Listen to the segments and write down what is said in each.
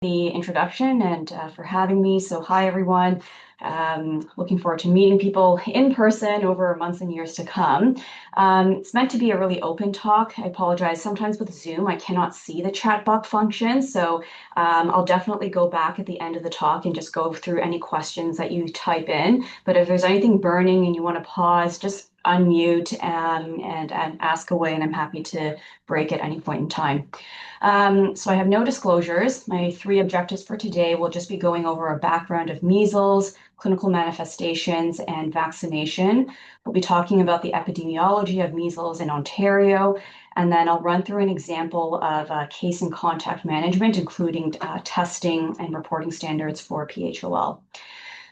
The introduction and for having me. So hi, everyone. Looking forward to meeting people in person over months and years to come. It's meant to be a really open talk. I apologize. Sometimes with Zoom, I cannot see the chat box function. So I'll definitely go back at the end of the talk and just go through any questions that you type in. But if there's anything burning and you want to pause, just unmute and ask away, and I'm happy to break at any point in time. So I have no disclosures. My three objectives for today will just be going over a background of measles, clinical manifestations, and vaccination. We'll be talking about the epidemiology of measles in Ontario, and then I'll run through an example of case and contact management, including testing and reporting standards for PHOL.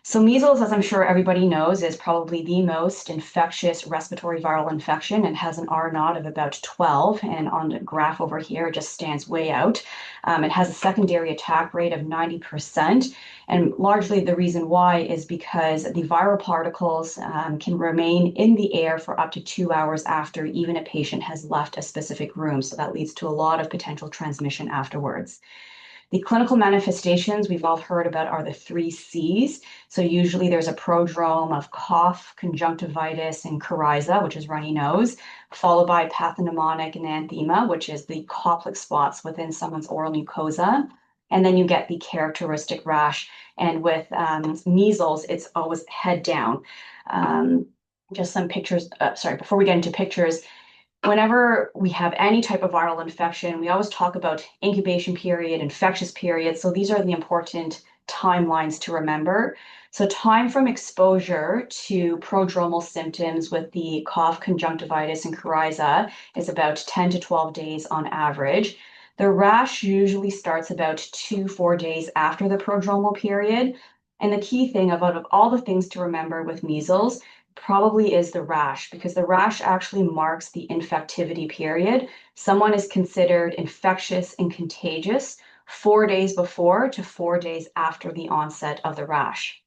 So measles, as I'm sure everybody knows, is probably the most infectious respiratory viral infection and has an R naught of about 12. And on the graph over here, it just stands way out. It has a secondary attack rate of 90%. And largely the reason why is because the viral particles can remain in the air for up to 2 hours after even a patient has left a specific room. So that leads to a lot of potential transmission afterwards. The clinical manifestations we've all heard about are the 3 C's. So usually there's a prodrome of cough, conjunctivitis, and coryza, which is runny nose, followed by pathognomonic anthema, which is the Koplik spots within someone's oral mucosa. And then you get the characteristic rash. And with measles, it's always head down. Just some pictures. Before we get into pictures, whenever we have any type of viral infection, we always talk about incubation period, infectious period. So these are the important timelines to remember. So time from exposure to prodromal symptoms with the cough, conjunctivitis, and coryza is about 10 to 12 days on average. The rash usually starts about 2-4 days after the prodromal period. And the key thing about all the things to remember with measles probably is the rash, because the rash actually marks the infectivity period. Someone is considered infectious and contagious 4 days before to 4 days after the onset of the rash.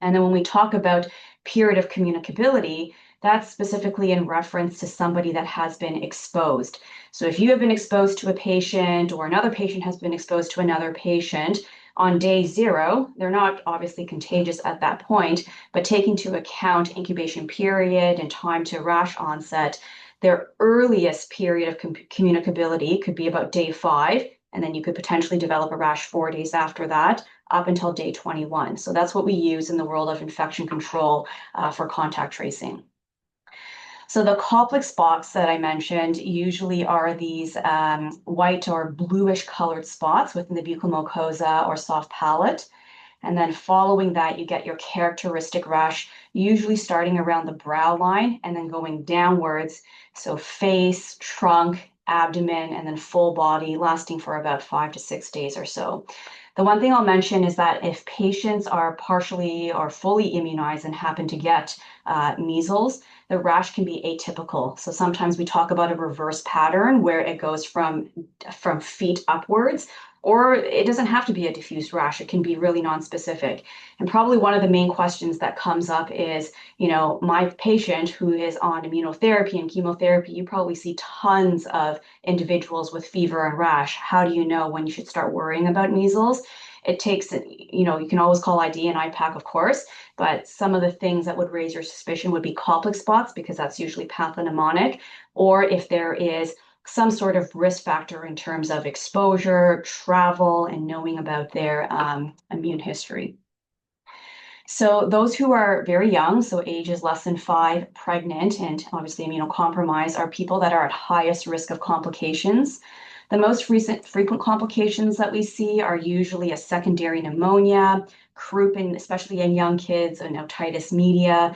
And then when we talk about period of communicability, that's specifically in reference to somebody that has been exposed. So if you have been exposed to a patient or another patient has been exposed to another patient, on day 0, they're not obviously contagious at that point, but taking into account incubation period and time to rash onset, their earliest period of communicability could be about day 5, and then you could potentially develop a rash 4 days after that, up until day 21. So that's what we use in the world of infection control for contact tracing. So the Koplik spots that I mentioned usually are these white or bluish colored spots within the buccal mucosa or soft palate. And then following that, you get your characteristic rash, usually starting around the brow line and then going downwards. So face, trunk, abdomen, and then full body, lasting for about 5 to 6 days or so. The one thing I'll mention is that if patients are partially or fully immunized and happen to get measles, the rash can be atypical. So sometimes we talk about a reverse pattern where it goes from feet upwards, or it doesn't have to be a diffuse rash. It can be really nonspecific. And probably one of the main questions that comes up is, my patient who is on immunotherapy and chemotherapy, you probably see tons of individuals with fever and rash. How do you know when you should start worrying about measles? It takes, you can always call ID and IPAC, of course, but some of the things that would raise your suspicion would be Koplik spots, because that's usually pathognomonic, or if there is some sort of risk factor in terms of exposure, travel, and knowing about their immune history. So those who are very young, so ages less than 5, pregnant, and obviously immunocompromised, are people that are at highest risk of complications. The most frequent complications that we see are usually a secondary pneumonia, croup, especially in young kids, and otitis media,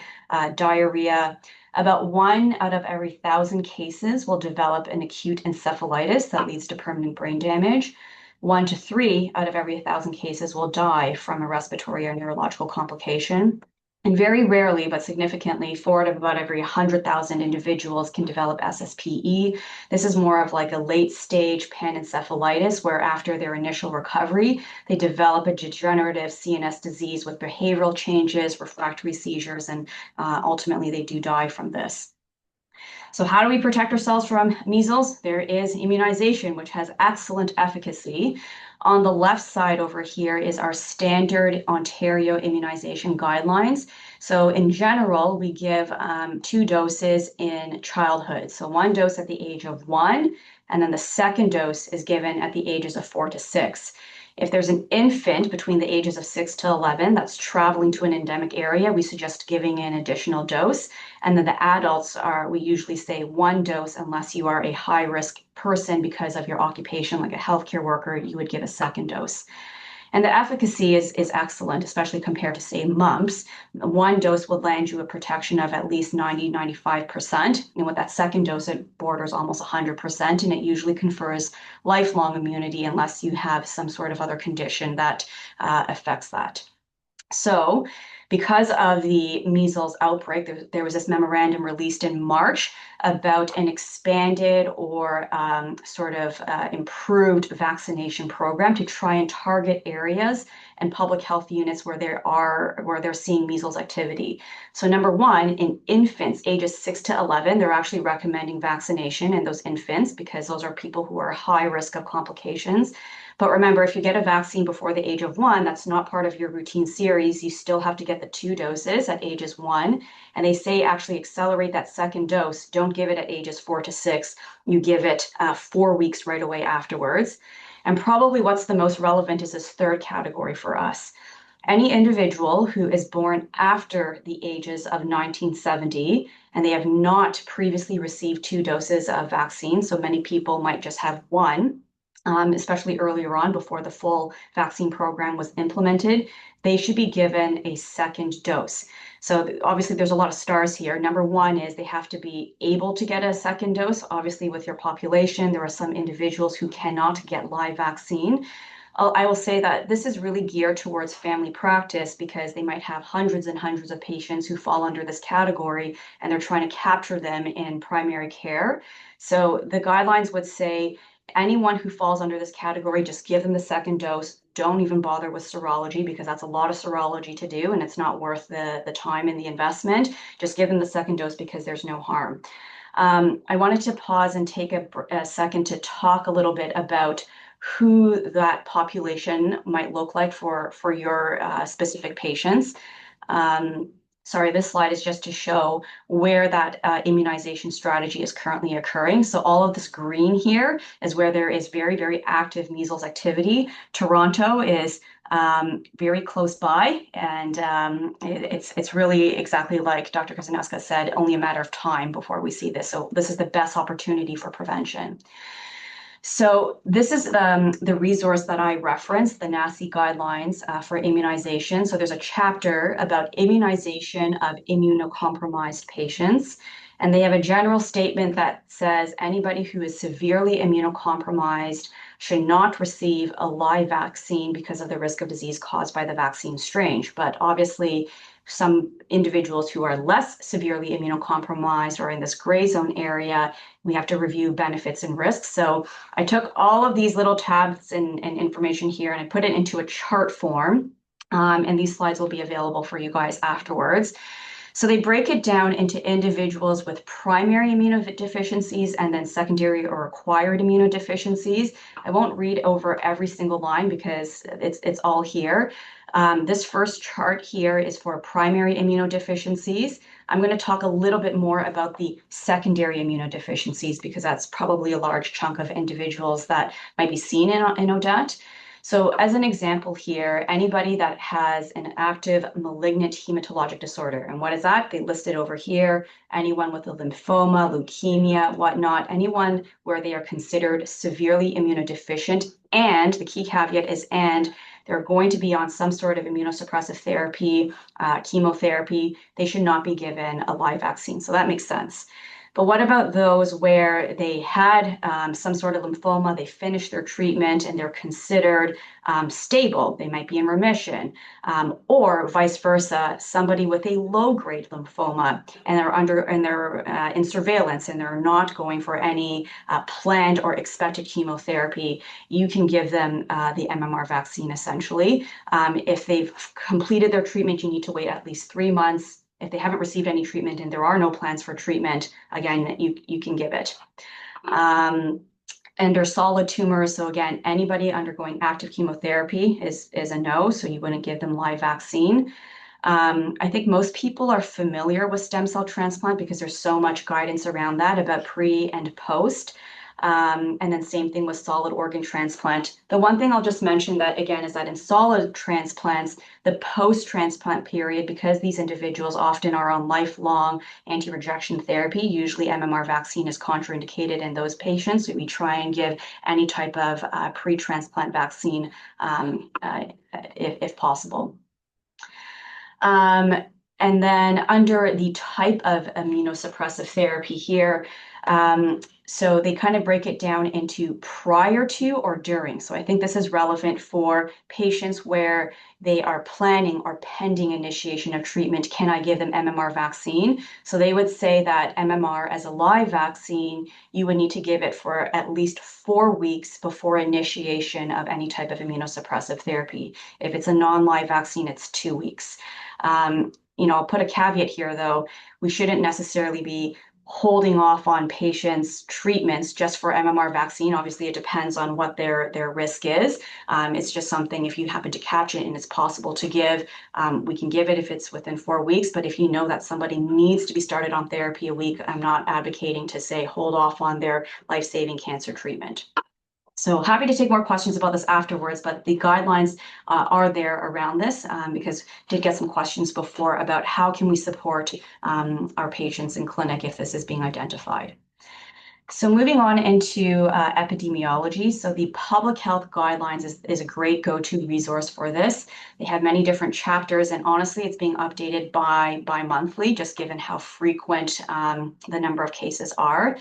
diarrhea. About 1 out of every 1,000 cases will develop an acute encephalitis that leads to permanent brain damage. 1 to 3 out of every 1,000 cases will die from a respiratory or neurological complication. And very rarely, but significantly, 4 out of about every 100,000 individuals can develop SSPE. This is more of like a late stage panencephalitis, where after their initial recovery, they develop a degenerative CNS disease with behavioral changes, refractory seizures, and ultimately they do die from this. So how do we protect ourselves from measles? There is immunization, which has excellent efficacy. On the left side over here is our standard Ontario immunization guidelines. So in general, we give 2 doses in childhood. So 1 dose at the age of 1, and then the second dose is given at the ages of 4 to 6. If there's an infant between the ages of 6 to 11 that's traveling to an endemic area, we suggest giving an additional dose. And then the adults we usually say 1 dose unless you are a high risk person because of your occupation, like a healthcare worker, you would give a second dose. And the efficacy is excellent, especially compared to, say, mumps. 1 dose would land you a protection of at least 90-95%. And with that second dose, it borders almost 100%, and it usually confers lifelong immunity unless you have some sort of other condition that affects that. So because of the measles outbreak, there was this memorandum released in March about an expanded or improved vaccination program to try and target areas and public health units where they're seeing measles activity. So number one, in infants ages 6 to 11, they're actually recommending vaccination in those infants because those are people who are high risk of complications. But remember, if you get a vaccine before the age of 1, that's not part of your routine series. You still have to get the 2 doses at ages 1. And they say actually accelerate that second dose. Don't give it at ages 4 to 6. You give it 4 weeks right away afterwards. And probably what's the most relevant is this third category for us. Any individual who is born after the ages of 1970 and they have not previously received 2 doses of vaccine, so many people might just have 1, especially earlier on before the full vaccine program was implemented, they should be given a second dose. So obviously there's a lot of stars here. Number one is they have to be able to get a second dose. Obviously with your population, there are some individuals who cannot get live vaccine. I will say that this is really geared towards family practice because they might have hundreds and hundreds of patients who fall under this category and they're trying to capture them in primary care. So the guidelines would say anyone who falls under this category, just give them the second dose. Don't even bother with serology because that's a lot of serology to do and it's not worth the time and the investment. Just give them the second dose because there's no harm. I wanted to pause and take a second to talk a little bit about who that population might look like for your specific patients. Sorry, this slide is just to show where that immunization strategy is currently occurring. So all of this green here is where there is very, very active measles activity. Toronto is very close by, and it's really exactly like Dr. Kazaneska said, only a matter of time before we see this. So this is the best opportunity for prevention. So this is the resource that I referenced, the NACI guidelines for immunization. So there's a chapter about immunization of immunocompromised patients. And they have a general statement that says anybody who is severely immunocompromised should not receive a live vaccine because of the risk of disease caused by the vaccine strain. But obviously, some individuals who are less severely immunocompromised or in this gray zone area, we have to review benefits and risks. So I took all of these little tabs and information here and I put it into a chart form. And these slides will be available for you guys afterwards. So they break it down into individuals with primary immunodeficiencies and then secondary or acquired immunodeficiencies. I won't read over every single line because it's all here. This first chart here is for primary immunodeficiencies. I'm going to talk a little bit more about the secondary immunodeficiencies because that's probably a large chunk of individuals that might be seen in ODAT. So as an example here, anybody that has an active malignant hematologic disorder, and what is that? They list it over here. Anyone with a lymphoma, leukemia, whatnot, anyone where they are considered severely immunodeficient, and the key caveat is and they're going to be on some sort of immunosuppressive therapy, chemotherapy, they should not be given a live vaccine. So that makes sense. But what about those where they had some sort of lymphoma, they finished their treatment and they're considered stable, they might be in remission, or vice versa, somebody with a low-grade lymphoma and they're in surveillance and they're not going for any planned or expected chemotherapy, you can give them the MMR vaccine essentially. If they've completed their treatment, you need to wait at least 3 months. If they haven't received any treatment and there are no plans for treatment, again, you can give it. Under solid tumors, so again, anybody undergoing active chemotherapy is a no, so you wouldn't give them live vaccine. I think most people are familiar with stem cell transplant because there's so much guidance around that about pre and post. And then same thing with solid organ transplant. The one thing I'll just mention that again is that in solid transplants, the post-transplant period, because these individuals often are on lifelong anti-rejection therapy, usually MMR vaccine is contraindicated in those patients. So we try and give any type of pre-transplant vaccine if possible. And then under the type of immunosuppressive therapy here, so they kind of break it down into prior to or during. So I think this is relevant for patients where they are planning or pending initiation of treatment. Can I give them MMR vaccine? So they would say that MMR as a live vaccine, you would need to give it for at least 4 weeks before initiation of any type of immunosuppressive therapy. If it's a non-live vaccine, it's 2 weeks. I'll put a caveat here, though. We shouldn't necessarily be holding off on patients' treatments just for MMR vaccine. Obviously, it depends on what their risk is. It's just something, if you happen to catch it and it's possible to give, we can give it if it's within 4 weeks. But if you know that somebody needs to be started on therapy a week, I'm not advocating to say hold off on their life-saving cancer treatment. So happy to take more questions about this afterwards, but the guidelines are there around this because did get some questions before about how can we support our patients in clinic if this is being identified. So moving on into epidemiology. So the public health guidelines is a great go-to resource for this. They have many different chapters, and honestly, it's being updated bi-monthly, just given how frequent the number of cases are.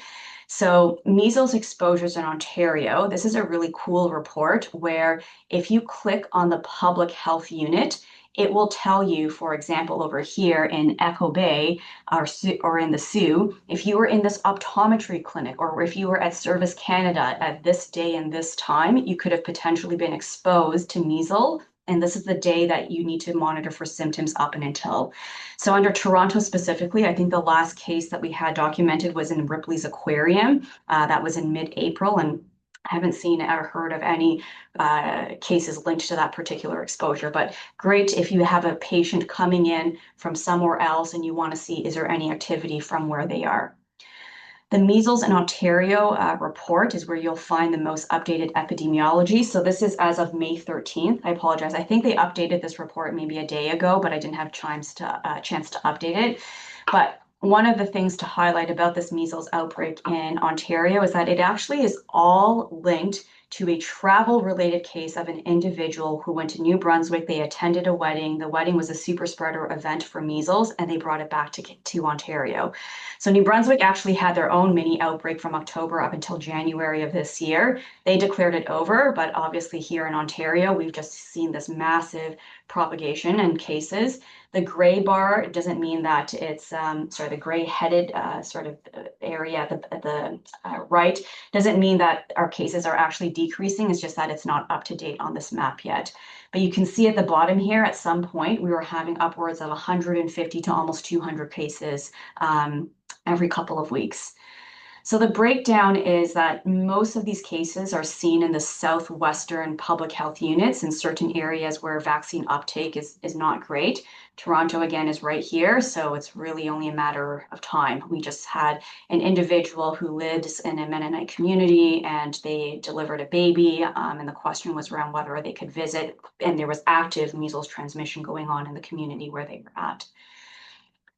So measles exposures in Ontario, this is a really cool report where if you click on the public health unit, it will tell you, for example, over here in Echo Bay or in the Sioux, if you were in this optometry clinic or if you were at Service Canada at this day and this time, you could have potentially been exposed to measles. And this is the day that you need to monitor for symptoms up and until. So under Toronto specifically, I think the last case that we had documented was in Ripley's Aquarium. That was in mid-April, and I haven't seen or heard of any cases linked to that particular exposure. But great if you have a patient coming in from somewhere else and you want to see is there any activity from where they are. The Measles in Ontario report is where you'll find the most updated epidemiology. So this is as of May 13th. I apologize. I think they updated this report maybe a day ago, but I didn't have chance to update it. But one of the things to highlight about this measles outbreak in Ontario is that it actually is all linked to a travel-related case of an individual who went to New Brunswick. They attended a wedding. The wedding was a super spreader event for measles, and they brought it back to Ontario. So New Brunswick actually had their own mini outbreak from October up until January of this year. They declared it over, but obviously here in Ontario, we've just seen this massive propagation and cases. The gray bar doesn't mean that it's, the gray-headed sort of area at the right doesn't mean that our cases are actually decreasing. It's just that it's not up to date on this map yet. But you can see at the bottom here, at some point, we were having upwards of 150 to almost 200 cases every couple of weeks. So the breakdown is that most of these cases are seen in the southwestern public health units in certain areas where vaccine uptake is not great. Toronto, again, is right here, so it's really only a matter of time. We just had an individual who lives in a Mennonite community, and they delivered a baby, and the question was around whether they could visit, and there was active measles transmission going on in the community where they were at.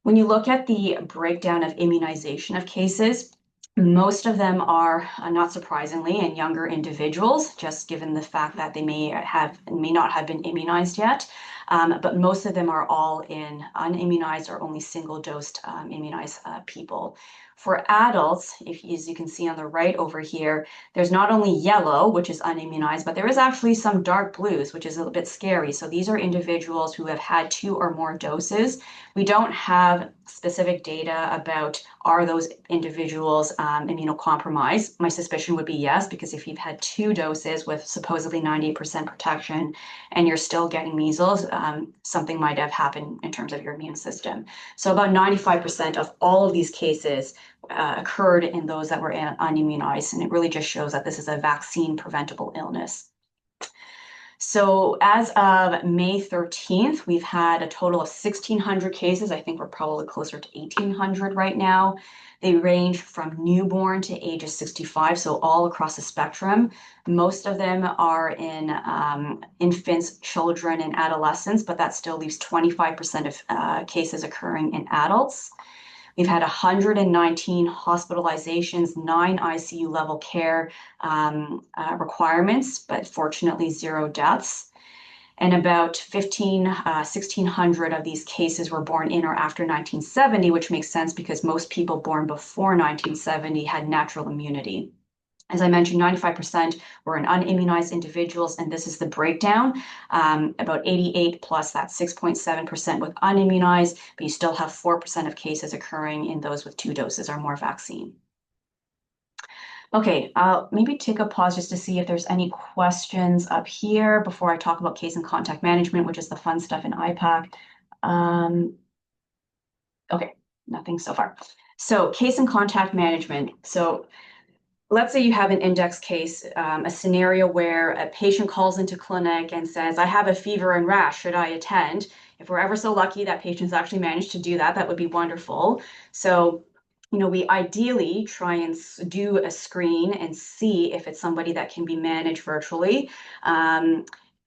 When you look at the breakdown of immunization of cases, most of them are, not surprisingly, in younger individuals, just given the fact that they may not have been immunized yet. But most of them are all in unimmunized or only single-dosed immunized people. For adults, as you can see on the right over here, there's not only yellow, which is unimmunized, but there is actually some dark blues, which is a little bit scary. So these are individuals who have had 2 or more doses. We don't have specific data about are those individuals immunocompromised. My suspicion would be yes, because if you've had 2 doses with supposedly 98% protection and you're still getting measles, something might have happened in terms of your immune system. So about 95% of all of these cases occurred in those that were unimmunized, and it really just shows that this is a vaccine preventable illness. So as of May 13th, we've had a total of 1,600 cases. I think we're probably closer to 1,800 right now. They range from newborn to ages 65, so all across the spectrum. Most of them are in infants, children, and adolescents, but that still leaves 25% of cases occurring in adults. We've had 119 hospitalizations, 9 ICU level care requirements, but fortunately 0 deaths. And about 1,600 of these cases were born in or after 1970, which makes sense because most people born before 1970 had natural immunity. As I mentioned, 95% were in unimmunized individuals, and this is the breakdown. About 88 plus that 6.7% with unimmunized, but you still have 4% of cases occurring in those with 2 doses or more vaccine. Okay, I'll maybe take a pause just to see if there's any questions up here before I talk about case and contact management, which is the fun stuff in IPAC. Okay, nothing so far. So case and contact management. So let's say you have an index case, a scenario where a patient calls into clinic and says, I have a fever and rash, should I attend? If we're ever so lucky that patients actually manage to do that, that would be wonderful. So, we ideally try and do a screen and see if it's somebody that can be managed virtually.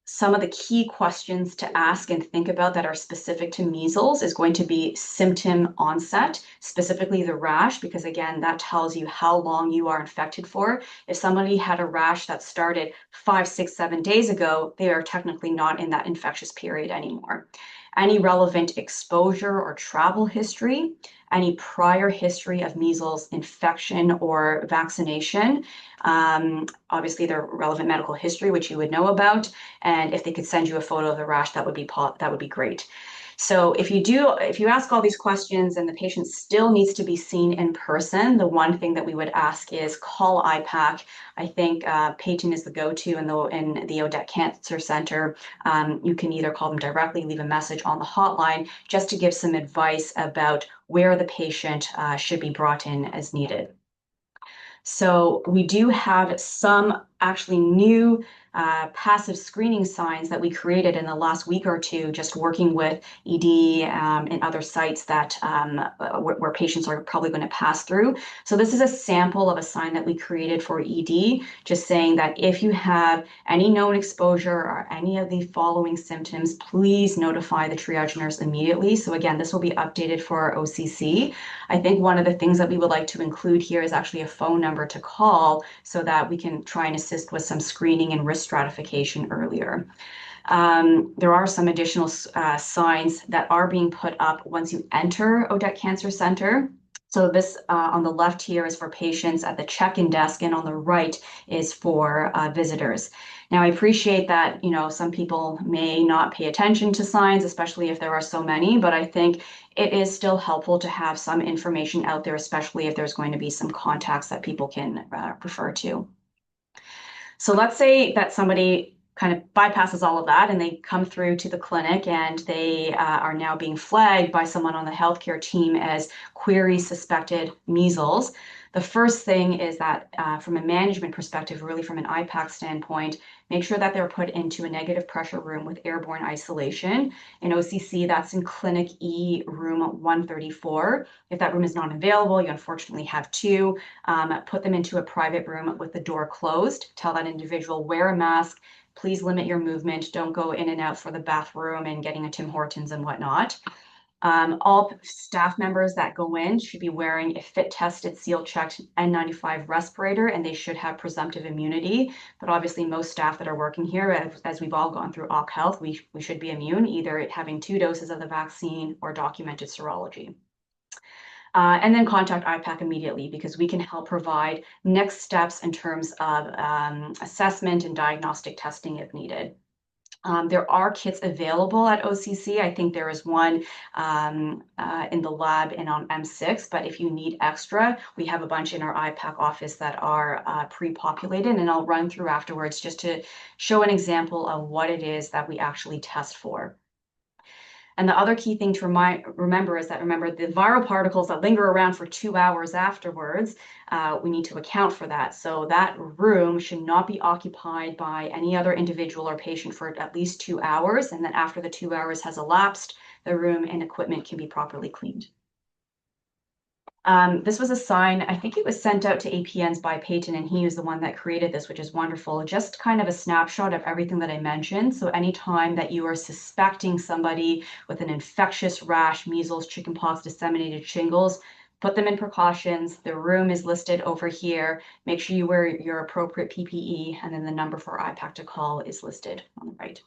Some of the key questions to ask and think about that are specific to measles is going to be symptom onset, specifically the rash, because again, that tells you how long you are infected for. If somebody had a rash that started 5, 6, 7 days ago, they are technically not in that infectious period anymore. Any relevant exposure or travel history, any prior history of measles infection or vaccination, obviously their relevant medical history, which you would know about, and if they could send you a photo of the rash, that would be great. So if you ask all these questions and the patient still needs to be seen in person, the one thing that we would ask is call IPAC. I think Peyton is the go-to in the Odette Cancer Center. You can either call them directly, leave a message on the hotline, just to give some advice about where the patient should be brought in as needed. So we do have some actually new passive screening signs that we created in the last week or two, just working with ED and other sites that where patients are probably going to pass through. So this is a sample of a sign that we created for ED, just saying that if you have any known exposure or any of the following symptoms, please notify the triage nurse immediately. So again, this will be updated for OCC. I think one of the things that we would like to include here is actually a phone number to call so that we can try and assist with some screening and risk stratification earlier. There are some additional signs that are being put up once you enter Odette Cancer Center. So this on the left here is for patients at the check-in desk, and on the right is for visitors. Now, I appreciate that, some people may not pay attention to signs, especially if there are so many, but I think it is still helpful to have some information out there, especially if there's going to be some contacts that people can refer to. So let's say that somebody kind of bypasses all of that and they come through to the clinic and they are now being flagged by someone on the healthcare team as query suspected measles. The first thing is that from a management perspective, really from an IPAC standpoint, make sure that they're put into a negative pressure room with airborne isolation. In OCC, that's in Clinic E, room 134. If that room is not available, you unfortunately have 2. Put them into a private room with the door closed. Tell that individual, wear a mask. Please limit your movement. Don't go in and out for the bathroom and getting a Tim Hortons and whatnot. All staff members that go in should be wearing a fit-tested, seal-checked N95 respirator, and they should have presumptive immunity. But obviously, most staff that are working here, as we've all gone through OC Health, we should be immune, either having 2 doses of the vaccine or documented serology. And then contact IPAC immediately, because we can help provide next steps in terms of assessment and diagnostic testing if needed. There are kits available at OCC. I think there is one in the lab and on M6, but if you need extra, we have a bunch in our IPAC office that are pre-populated, and I'll run through afterwards just to show an example of what it is that we actually test for. And the other key thing to remember is that, the viral particles that linger around for 2 hours afterwards, we need to account for that. So that room should not be occupied by any other individual or patient for at least 2 hours. And then after the 2 hours has elapsed, the room and equipment can be properly cleaned. This was a sign, I think it was sent out to APNs by Peyton, and he was the one that created this, which is wonderful. Just kind of a snapshot of everything that I mentioned. So anytime that you are suspecting somebody with an infectious rash, measles, chickenpox, disseminated shingles, put them in precautions. The room is listed over here. Make sure you wear your appropriate PPE, and then the number for IPAC to call is listed on the right.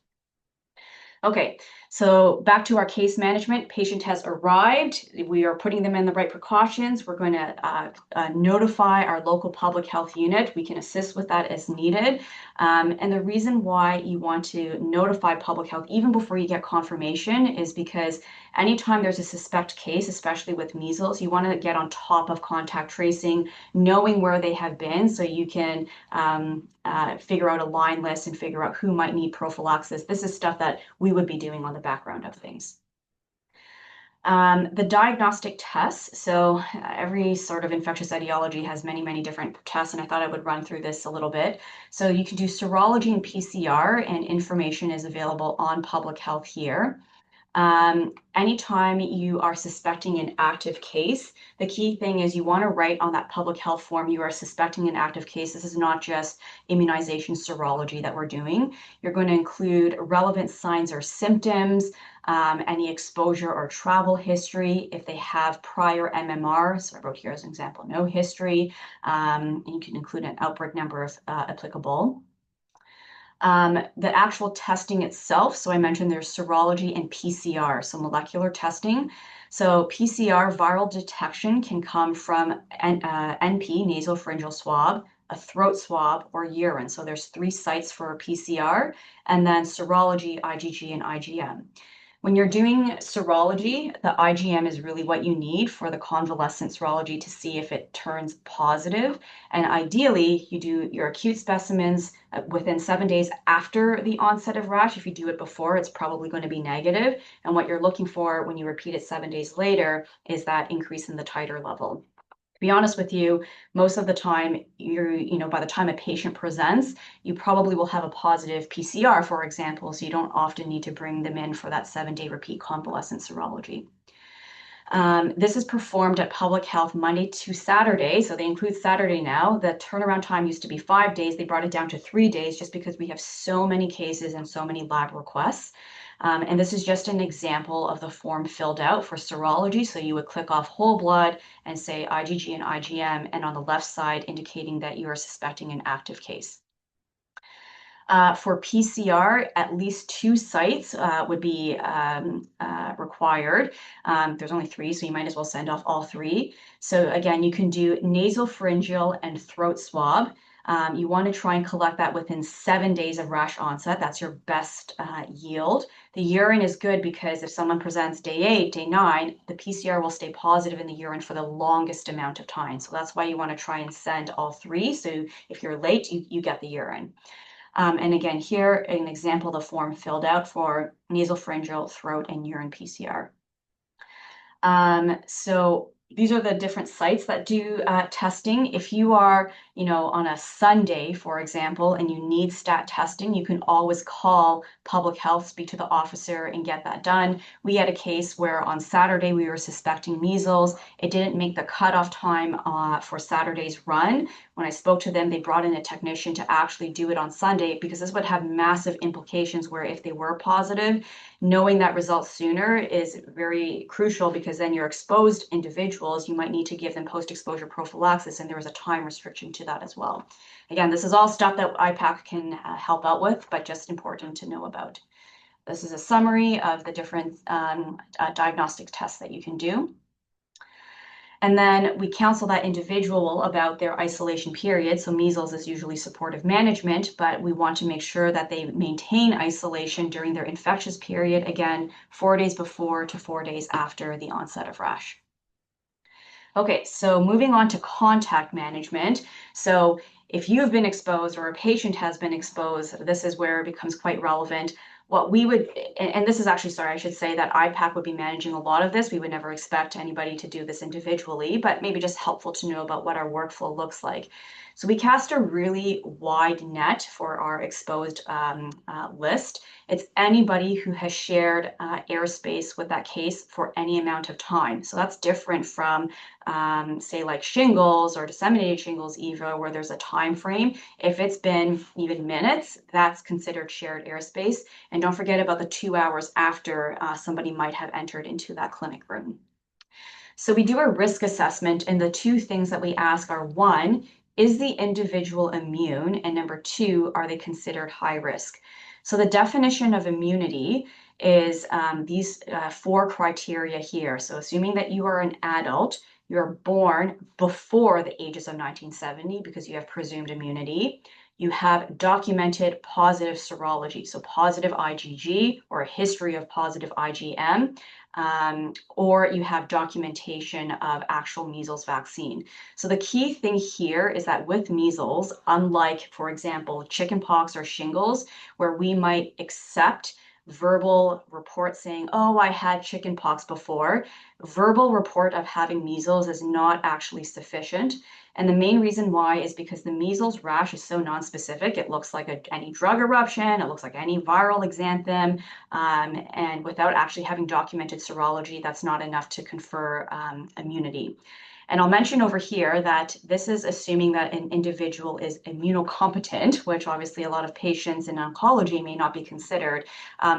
Okay, so back to our case management. Patient has arrived. We are putting them in the right precautions. We're going to notify our local public health unit. We can assist with that as needed. And the reason why you want to notify public health even before you get confirmation is because anytime there's a suspect case, especially with measles, you want to get on top of contact tracing, knowing where they have been, so you can figure out a line list and figure out who might need prophylaxis. This is stuff that we would be doing on the background of things. The diagnostic tests. So every sort of infectious etiology has many, many different tests, and I thought I would run through this a little bit. So you can do serology and PCR, and information is available on public health here. Anytime you are suspecting an active case, the key thing is you want to write on that public health form you are suspecting an active case. This is not just immunization serology that we're doing. You're going to include relevant signs or symptoms, any exposure or travel history, if they have prior MMR. So I wrote here as an example, no history. And you can include an outbreak number if applicable. The actual testing itself, so I mentioned there's serology and PCR, so molecular testing. So PCR viral detection can come from NP, nasopharyngeal swab, a throat swab, or urine. So there's 3 sites for PCR, and then serology, IgG, and IgM. When you're doing serology, the IgM is really what you need for the convalescent serology to see if it turns positive. And ideally, you do your acute specimens within 7 days after the onset of rash. If you do it before, it's probably going to be negative. And what you're looking for when you repeat it 7 days later is that increase in the titer level. To be honest with you, most of the time, by the time a patient presents, you probably will have a positive PCR, for example, so you don't often need to bring them in for that 7-day repeat convalescent serology. This is performed at public health Monday to Saturday, so they include Saturday now. The turnaround time used to be 5 days. They brought it down to 3 days just because we have so many cases and so many lab requests. And this is just an example of the form filled out for serology. So you would click off whole blood and say IgG and IgM, and on the left side indicating that you are suspecting an active case. For PCR, at least 2 sites would be required. There's only 3, so you might as well send off all 3. So again, you can do nasopharyngeal and throat swab. You want to try and collect that within 7 days of rash onset. That's your best yield. The urine is good because if someone presents day 8, day 9, the PCR will stay positive in the urine for the longest amount of time. So that's why you want to try and send all 3. So if you're late, you get the urine. And again, here, an example of the form filled out for nasopharyngeal, throat, and urine PCR. So these are the different sites that do testing. If you are, on a Sunday, for example, and you need stat testing, you can always call public health, speak to the officer, and get that done. We had a case where on Saturday we were suspecting measles. It didn't make the cutoff time for Saturday's run. When I spoke to them, they brought in a technician to actually do it on Sunday, because this would have massive implications where if they were positive, knowing that result sooner is very crucial, because then your exposed individuals, you might need to give them post-exposure prophylaxis, and there was a time restriction to that as well. Again, this is all stuff that IPAC can help out with, but just important to know about. This is a summary of the different diagnostic tests that you can do. And then we counsel that individual about their isolation period. So measles is usually supportive management, but we want to make sure that they maintain isolation during their infectious period, again, 4 days before to 4 days after the onset of rash. Okay, so moving on to contact management. So if you have been exposed or a patient has been exposed, this is where it becomes quite relevant. what we would, and this is actually, sorry, I should say that IPAC would be managing a lot of this. We would never expect anybody to do this individually, but maybe just helpful to know about what our workflow looks like. So we cast a really wide net for our exposed list. It's anybody who has shared airspace with that case for any amount of time. So that's different from, say, like shingles or disseminated shingles, EVA, where there's a time frame. If it's been even minutes, that's considered shared airspace. And don't forget about the 2 hours after somebody might have entered into that clinic room. So we do a risk assessment, and the two things that we ask are, one, is the individual immune? And number two, are they considered high risk? So the definition of immunity is these four criteria here. So assuming that you are an adult, you're born before the ages of 1970 because you have presumed immunity. You have documented positive serology, so positive IgG or a history of positive IgM, or you have documentation of actual measles vaccine. So the key thing here is that with measles, unlike, for example, chickenpox or shingles, where we might accept verbal report saying, oh, I had chickenpox before, verbal report of having measles is not actually sufficient. And the main reason why is because the measles rash is so nonspecific. It looks like any drug eruption. It looks like any viral exanthem. And without actually having documented serology, that's not enough to confer immunity. And I'll mention over here that this is assuming that an individual is immunocompetent, which obviously a lot of patients in oncology may not be considered.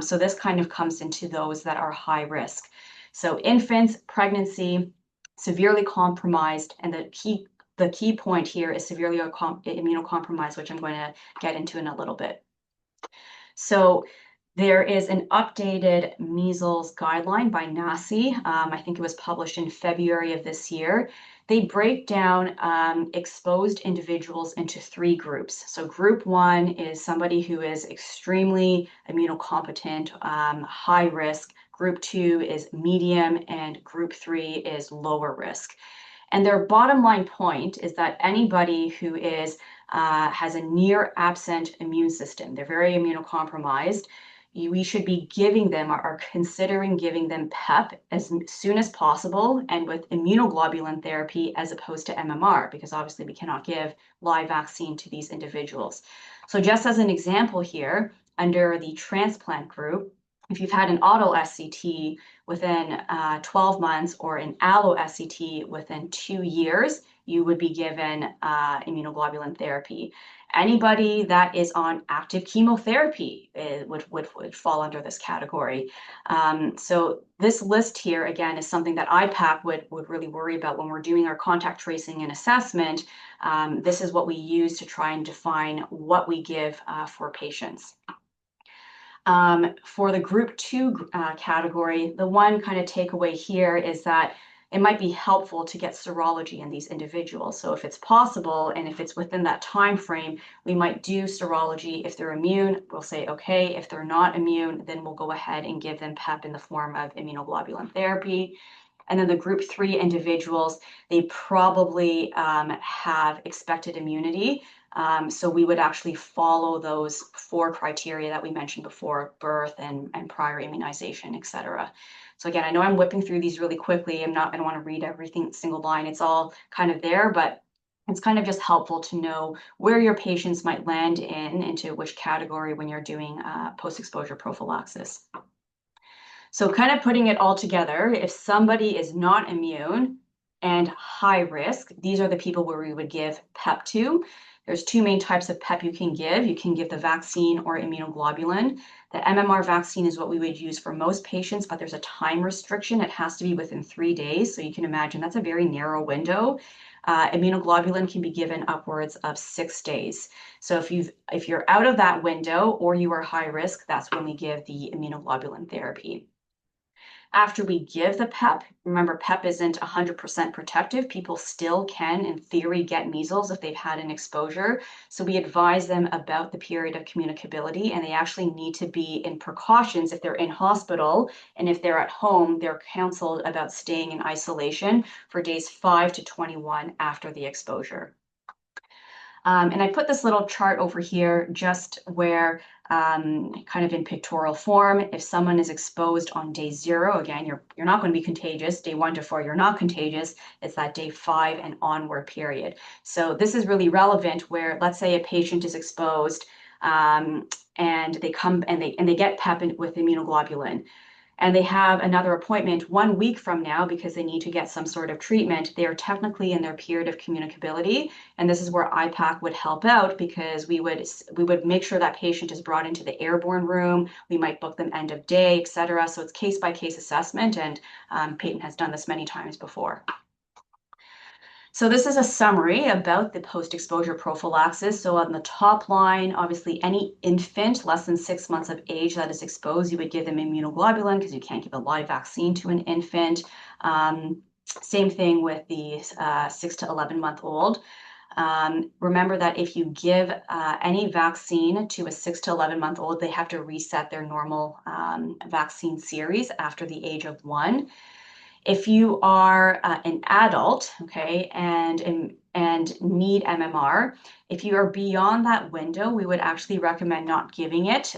So this kind of comes into those that are high risk. So infants, pregnancy, severely compromised, and the key point here is severely immunocompromised, which I'm going to get into in a little bit. So there is an updated measles guideline by NACI. I think it was published in February of this year. They break down exposed individuals into three groups. So group one is somebody who is extremely immunocompetent, high risk. Group two is medium, and group three is lower risk. And their bottom line point is that anybody who has a near absent immune system, they're very immunocompromised, we should be giving them or considering giving them PEP as soon as possible and with immunoglobulin therapy as opposed to MMR, because obviously we cannot give live vaccine to these individuals. So just as an example here, under the transplant group, if you've had an auto SCT within 12 months or an allo SCT within 2 years, you would be given immunoglobulin therapy. Anybody that is on active chemotherapy would fall under this category. So this list here, again, is something that IPAC would really worry about when we're doing our contact tracing and assessment. This is what we use to try and define what we give for patients. For the group two category, the one kind of takeaway here is that it might be helpful to get serology in these individuals. So if it's possible and if it's within that time frame, we might do serology. If they're immune, we'll say okay. If they're not immune, then we'll go ahead and give them PEP in the form of immunoglobulin therapy. And then the group three individuals, they probably have expected immunity. So we would actually follow those four criteria that we mentioned before: birth and prior immunization, et cetera. So again, I know I'm whipping through these really quickly. I don't want to read everything single line. It's all kind of there, but it's kind of just helpful to know where your patients might land into which category when you're doing post-exposure prophylaxis. So kind of putting it all together, if somebody is not immune and high risk, these are the people where we would give PEP to. There's two main types of PEP you can give. You can give the vaccine or immunoglobulin. The MMR vaccine is what we would use for most patients, but there's a time restriction. It has to be within 3 days. So you can imagine that's a very narrow window. Immunoglobulin can be given upwards of 6 days. So if you're out of that window or you are high risk, that's when we give the immunoglobulin therapy. After we give the PEP, remember PEP isn't 100% protective. People still can, in theory, get measles if they've had an exposure. So we advise them about the period of communicability, and they actually need to be in precautions if they're in hospital, and if they're at home, they're counseled about staying in isolation for days 5 to 21 after the exposure. And I put this little chart over here just where kind of in pictorial form. If someone is exposed on day 0, again, you're not going to be contagious. Day 1 to 4, you're not contagious. It's that day 5 and onward period. So this is really relevant where, let's say, a patient is exposed and they come and they get PEP with immunoglobulin, and they have another appointment 1 week from now because they need to get some sort of treatment. They are technically in their period of communicability, and this is where IPAC would help out, because we would make sure that patient is brought into the airborne room. We might book them end of day, etc. So it's case by case assessment, and Peyton has done this many times before. So this is a summary about the post-exposure prophylaxis. So on the top line, obviously any infant less than 6 months of age that is exposed, you would give them immunoglobulin because you can't give a live vaccine to an infant. Same thing with the 6 to 11-month-old. Remember that if you give any vaccine to a 6 to 11-month-old, they have to reset their normal vaccine series after the age of 1. If you are an adult, okay, and need MMR, if you are beyond that window, we would actually recommend not giving it.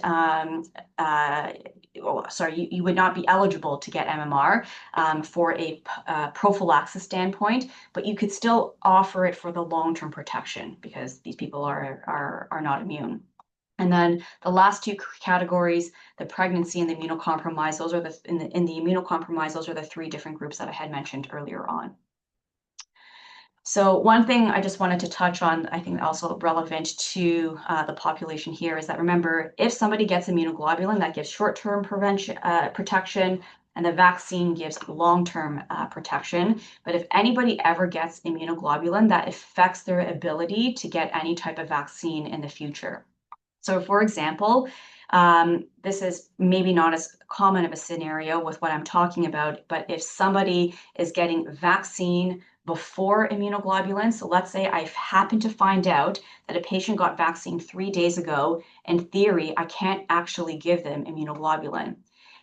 You would not be eligible to get MMR for a prophylaxis standpoint, but you could still offer it for the long-term protection because these people are not immune. And then the last 2 categories, the pregnancy and the immunocompromised, those are in the immunocompromised, those are the 3 different groups that I had mentioned earlier on. So one thing I just wanted to touch on, I think also relevant to the population here, is that, remember, if somebody gets immunoglobulin, that gives short-term protection, and the vaccine gives long-term protection. But if anybody ever gets immunoglobulin, that affects their ability to get any type of vaccine in the future. So for example, this is maybe not as common of a scenario with what I'm talking about, but if somebody is getting vaccine before immunoglobulin, so let's say I happen to find out that a patient got vaccine 3 days ago, in theory, I can't actually give them immunoglobulin.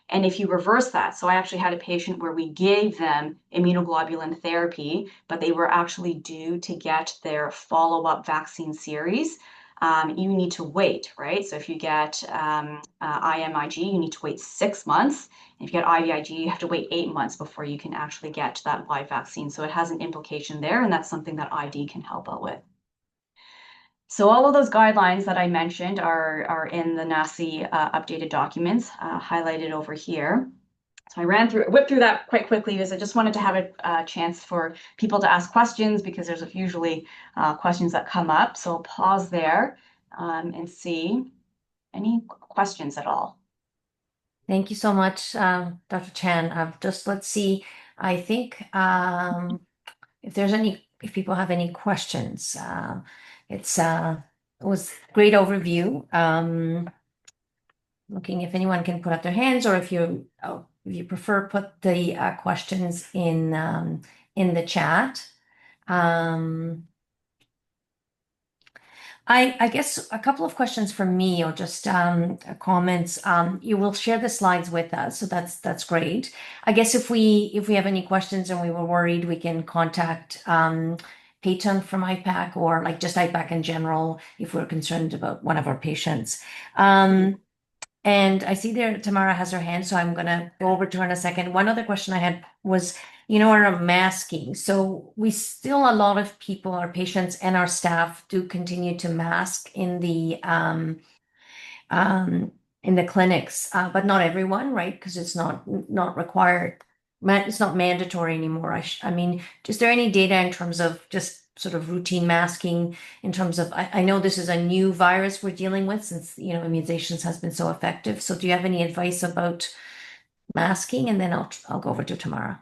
And if you reverse that, so I actually had a patient where we gave them immunoglobulin therapy, but they were actually due to get their follow-up vaccine series. You need to wait, right? So if you get IMIG, you need to wait 6 months. If you get IVIG, you have to wait 8 months before you can actually get that live vaccine. So it has an implication there, and that's something that ID can help out with. So all of those guidelines that I mentioned are in the NACI updated documents highlighted over here. So I whipped through that quite quickly because I just wanted to have a chance for people to ask questions, because there's usually questions that come up. So I'll pause there and see any questions at all. Thank you so much, Dr. Chan. Let's see. I think if people have any questions, it was a great overview. Looking if anyone can put up their hands, or if you prefer, put the questions in the chat. I guess a couple of questions from me, or just comments. You will share the slides with us, so that's great. I guess if we have any questions and we were worried, we can contact Peyton from IPAC, or like just IPAC in general if we're concerned about one of our patients. And I see there Tamara has her hand, so I'm going to go over to her in a second. One other question I had was, our masking. So a lot of people, our patients and our staff, do continue to mask in the clinics, but not everyone, right? Because it's not required. It's not mandatory anymore. I mean, is there any data in terms of just sort of routine masking, in terms of, I know this is a new virus we're dealing with, since, immunizations has been so effective. So do you have any advice about masking? And then I'll go over to Tamara.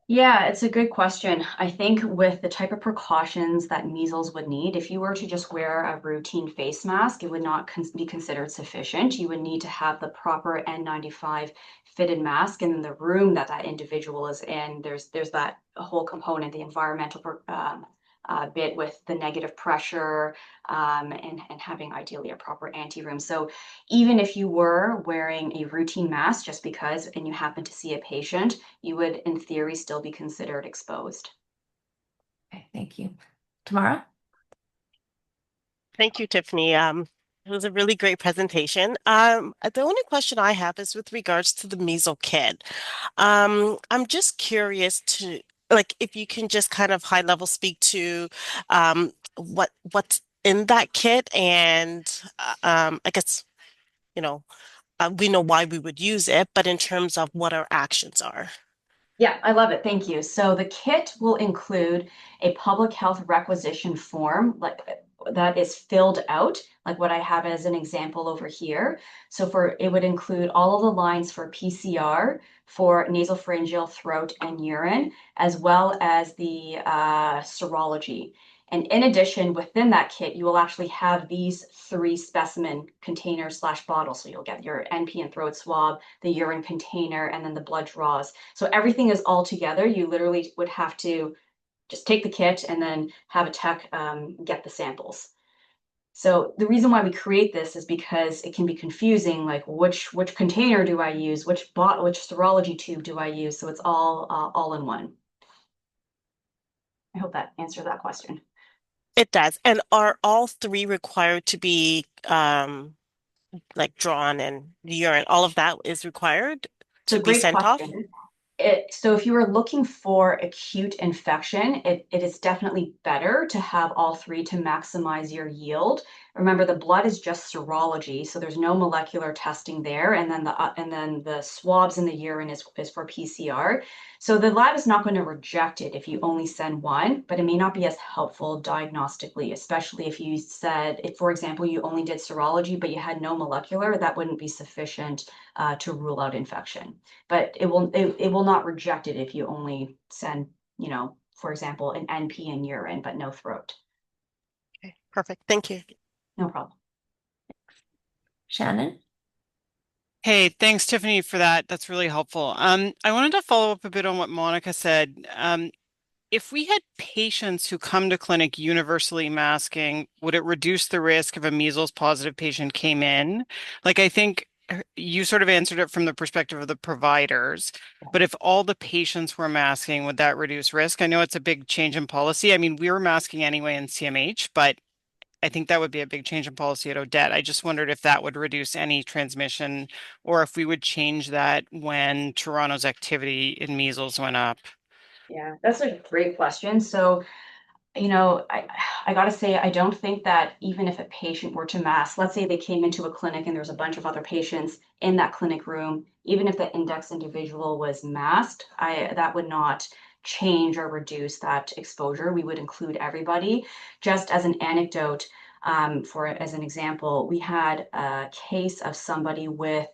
Yeah, it's a good question. I think with the type of precautions that measles would need, if you were to just wear a routine face mask, it would not be considered sufficient. You would need to have the proper N95 fitted mask, and in the room that individual is in, there's that whole component, the environmental bit with the negative pressure and having ideally a proper anti-room. So even if you were wearing a routine mask just because, and you happen to see a patient, you would in theory still be considered exposed. Okay, thank you. Tamara? Thank you, Tiffany. It was a really great presentation. The only question I have is with regards to the measles kit. I'm just curious to like if you can just kind of high level speak to what's in that kit and I guess you know we know why we would use it, but in terms of what our actions are. Yeah, I love it. Thank you. So the kit will include a public health requisition form like that is filled out, like what I have as an example over here. So for it would include all of the lines for PCR, for nasopharyngeal, throat, and urine, as well as the serology. And in addition, within that kit, you will actually have these three specimen containers slash bottles. So you'll get your NP and throat swab, the urine container, and then the blood draws. So everything is all together. You literally would have to just take the kit and then have a tech get the samples. So the reason why we create this is because it can be confusing, like which container do I use, which serology tube do I use? So it's all in one. I hope that answered that question. It does. And are all three required to be like drawn and urine? All of that is required It's a to be great sent off? question. So if you are looking for acute infection, it is definitely better to have all three to maximize your yield. Remember, the blood is just serology, so there's no molecular testing there, and then the swabs in the urine is for PCR. So the lab is not going to reject it if you only send one, but it may not be as helpful diagnostically, especially if you said, if, for example, you only did serology, but you had no molecular, that wouldn't be sufficient to rule out infection. But it will not reject it if you only send, for example, an NP in urine, but no throat. Okay, perfect. Thank you. No problem. Shannon? Hey, thanks, Tiffany, for that. That's really helpful. I wanted to follow up a bit on what Monica said. If we had patients who come to clinic universally masking, would it reduce the risk if a measles positive patient came in? Like, I think you sort of answered it from the perspective of the providers, but if all the patients were masking, would that reduce risk? I know it's a big change in policy. I mean, we were masking anyway in CMH, but I think that would be a big change in policy at Odette. I just wondered if that would reduce any transmission or if we would change that when Toronto's activity in measles went up. Yeah, that's a great question. So I got to say, I don't think that even if a patient were to mask, let's say they came into a clinic and there's a bunch of other patients in that clinic room, even if the index individual was masked, that would not change or reduce that exposure. We would include everybody. Just as an anecdote, for as an example, we had a case of somebody with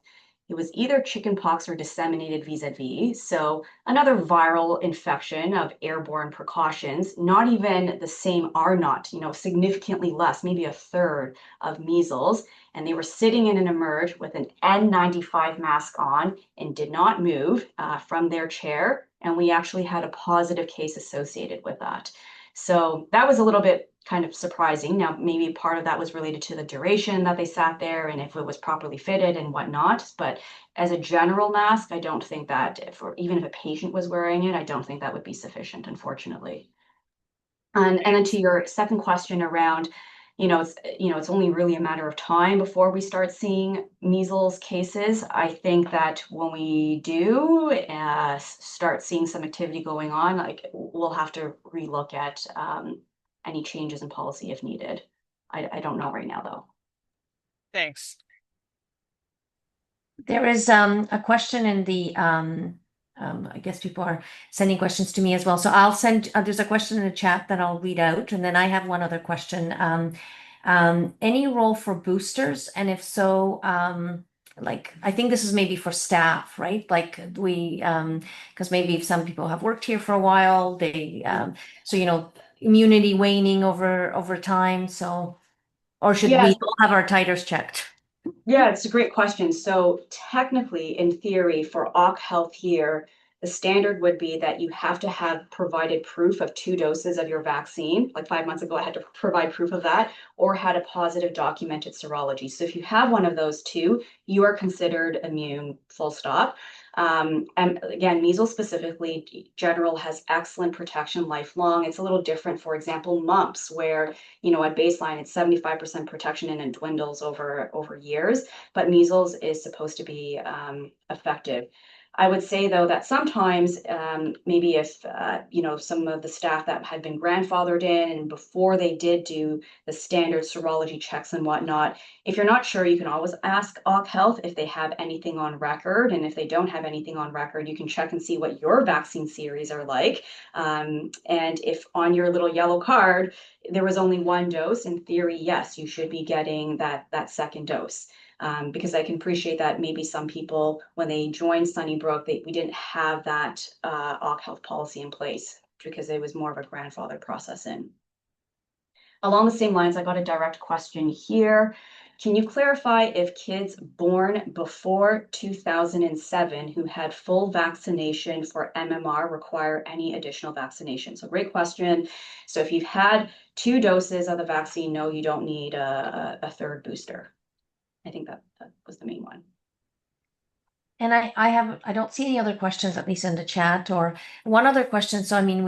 it was either chickenpox or disseminated vis-a-vis. So another viral infection of airborne precautions, not even the same R naught, significantly less, maybe a third of measles. And they were sitting in an emerge with an N95 mask on and did not move from their chair. And we actually had a positive case associated with that. So that was a little bit kind of surprising. Now, maybe part of that was related to the duration that they sat there and if it was properly fitted and whatnot. But as a general mask, I don't think that even if a patient was wearing it, I don't think that would be sufficient, unfortunately. And then to your second question around, it's only really a matter of time before we start seeing measles cases. I think that when we do start seeing some activity going on, like we'll have to relook at any changes in policy if needed. I don't know right now though. Thanks. There is a question in the I guess people are sending questions to me as well. So I'll send there's a question in the chat that I'll read out, and then I have one other question. Any role for boosters, and if so, like I think this is maybe for staff, right? Like we because maybe if some people have worked here for a while, they so immunity waning over time. So or should we Yes, all have our titers checked? yeah, it's a great question. So technically, in theory, for OC Health here, the standard would be that you have to have provided proof of 2 doses of your vaccine. Like 5 months ago, I had to provide proof of that, or had a positive documented serology. So if you have one of those two, you are considered immune, full stop. And again, measles specifically, general has excellent protection lifelong. It's a little different, for example, mumps, where, you know, at baseline, it's 75% protection and it dwindles over years, but measles is supposed to be effective. I would say, though, that sometimes maybe if, you know, some of the staff that had been grandfathered in and before they did do the standard serology checks and whatnot, if you're not sure, you can always ask Occ Health if they have anything on record. And if they don't have anything on record, you can check and see what your vaccine series are like. And if on your little yellow card, there was only 1 dose, in theory, yes, you should be getting that second dose. Because I can appreciate that maybe some people, when they joined Sunnybrook, we didn't have that Occ Health policy in place because it was more of a grandfather process in. Along the same lines, I got a direct question here. Can you clarify if kids born before 2007 who had full vaccination for MMR require any additional vaccination? So great question. So if you've had 2 doses of the vaccine, no, you don't need a third booster. I think that was the main one. And I don't see any other questions, at least in the chat, or one other question. So I mean,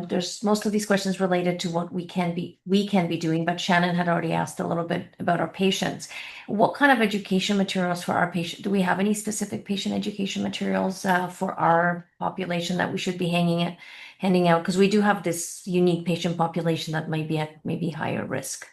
there's most of these questions related to what we can be doing, but Shannon had already asked a little bit about our patients. What kind of education materials for our patient? Do we have any specific patient education materials for our population that we should be handing out? Because we do have this unique patient population that might be at maybe higher risk.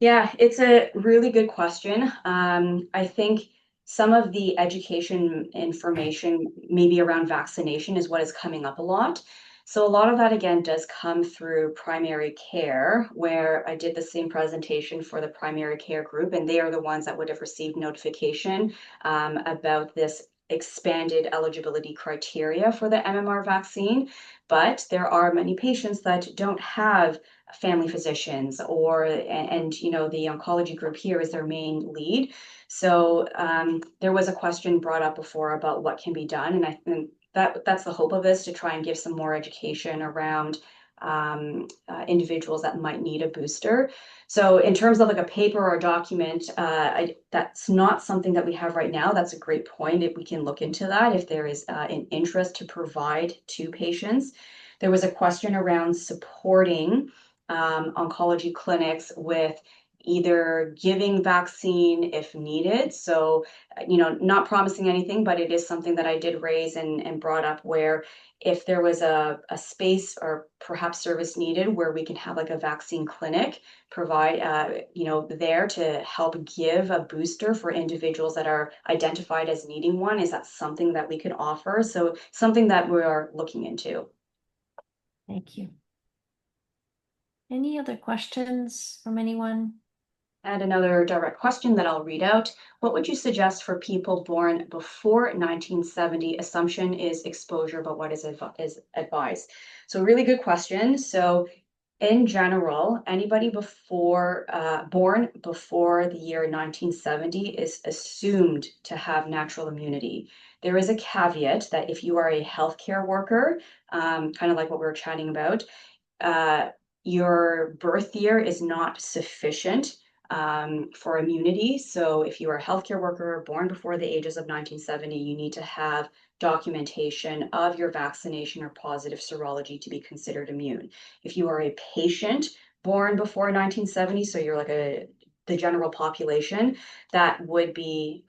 Yeah, it's a really good question. I think some of the education information, maybe around vaccination, is what is coming up a lot. So a lot of that, again, does come through primary care, where I did the same presentation for the primary care group, and they are the ones that would have received notification about this expanded eligibility criteria for the MMR vaccine. But there are many patients that don't have family physicians, and you know, the oncology group here is their main lead. So there was a question brought up before about what can be done, and I think that's the hope of this, to try and give some more education around individuals that might need a booster. So in terms of like a paper or a document, that's not something that we have right now. That's a great point. If we can look into that, if there is an interest to provide to patients. There was a question around supporting oncology clinics with either giving vaccine if needed. So, you know, not promising anything, but it is something that I did raise and brought up, where if there was a space or perhaps service needed where we can have like a vaccine clinic provide, you know, there to help give a booster for individuals that are identified as needing one, is that something that we could offer? So something that we are looking into. Thank you. Any other questions from anyone? And another direct question that I'll read out. What would you suggest for people born before 1970? Assumption is exposure, but what is advised? So really good question. So in general, anybody born before the year 1970 is assumed to have natural immunity. There is a caveat that if you are a healthcare worker, kind of like what we were chatting about, your birth year is not sufficient for immunity. So if you are a healthcare worker born before the ages of 1970, you need to have documentation of your vaccination or positive serology to be considered immune. If you are a patient born before 1970, so you're like the general population, that would be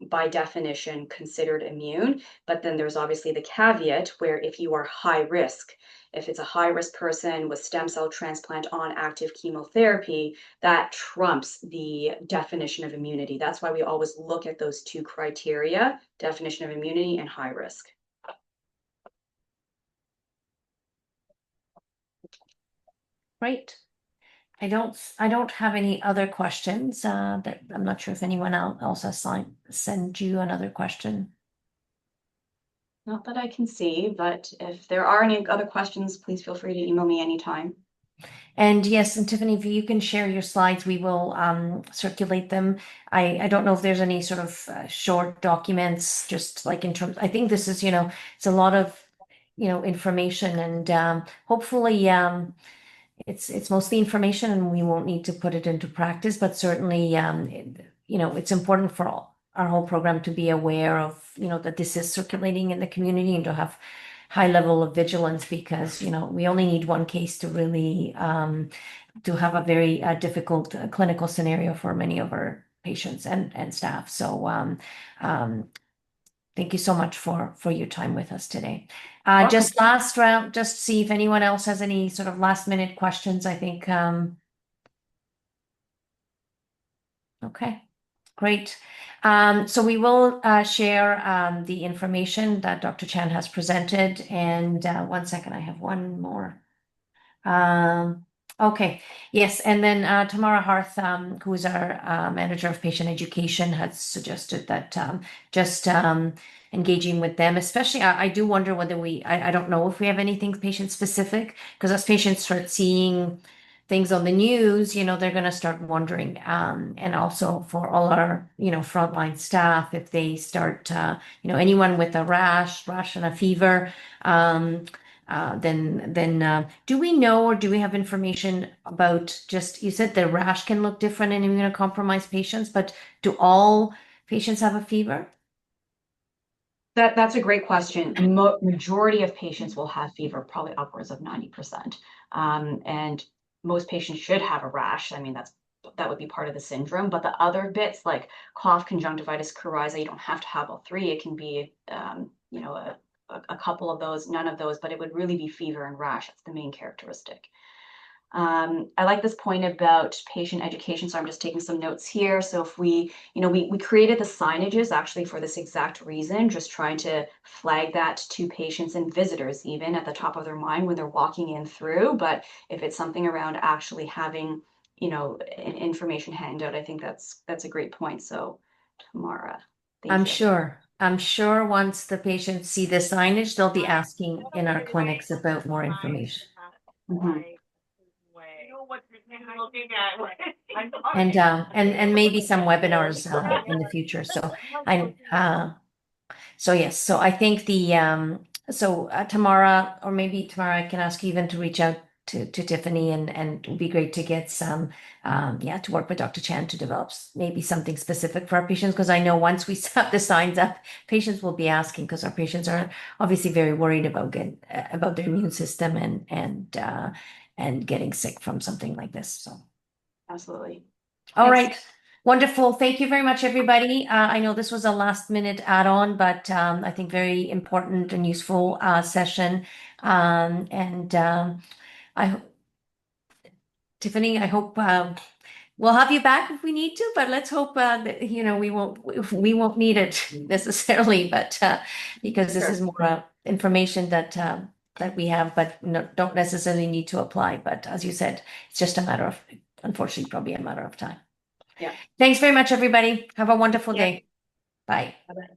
by definition considered immune. But then there's obviously the caveat where if you are high risk, if it's a high risk person with stem cell transplant on active chemotherapy, that trumps the definition of immunity. That's why we always look at those 2 criteria, definition of immunity and high risk. Great. I don't have any other questions. That I'm not sure if anyone else has sent you another question. Not that I can see, but if there are any other questions, please feel free to email me anytime. And yes, and Tiffany, if you can share your slides, we will circulate them. I don't know if there's any sort of short documents, just like in terms, I think this is, it's a lot of, information, and hopefully it's mostly information and we won't need to put it into practice, but certainly, it's important for our whole program to be aware of, that this is circulating in the community and to have high level of vigilance, because, we only need one case to really, to have a very difficult clinical scenario for many of our patients and staff. So, thank you so much for your time with us today. Just last round, just see if anyone else has any sort of last minute questions. I think, okay, great. So we will share the information that Dr. Chan has presented. And 1 second, I have one more. Okay, yes, and then Tamara Harth, who is our manager of patient education, has suggested that just engaging with them, especially, I do wonder whether I don't know if we have anything patient specific, because as patients start seeing things on the news, they're going to start wondering. And also for all our, frontline staff, if they start, anyone with a rash and a fever, then do we know, or do we have information about, just, you said the rash can look different in immunocompromised patients, but do all patients have a fever? That's a great question. Majority of patients will have fever, probably upwards of 90%. And most patients should have a rash. I mean, that would be part of the syndrome. But the other bits like cough, conjunctivitis, coryza, you don't have to have all three. It can be, a couple of those, none of those, but it would really be fever and rash. That's the main characteristic. I like this point about patient education, so I'm just taking some notes here. So if we created the signages actually for this exact reason, just trying to flag that to patients and visitors even at the top of their mind when they're walking in through. But if it's something around actually having, an information handout, I think that's a great point. So Tamara, thank you. I'm sure once the patients see the signage, they'll be asking in our clinics about more information. Mhm. And maybe some webinars in the future. So yes, so I think Tamara, or maybe Tamara, I can ask you even to reach out to Tiffany, and it would be great to get some, to work with Dr. Chan to develop maybe something specific for our patients, because I know once we set the signs up, patients will be asking, because our patients are obviously very worried about their immune system and getting sick from something like this. So. Absolutely. All Thanks. right. Wonderful. Thank you very much, everybody. I know this was a last minute add-on, but I think very important and useful session. Tiffany, I hope we'll have you back if we need to, but let's hope that we won't need it necessarily, but because this is more information that we have, but don't necessarily need to apply. But as you said, it's just unfortunately, probably a matter of time. Yeah. Thanks very much, everybody. Have a wonderful day. Bye. Bye-bye.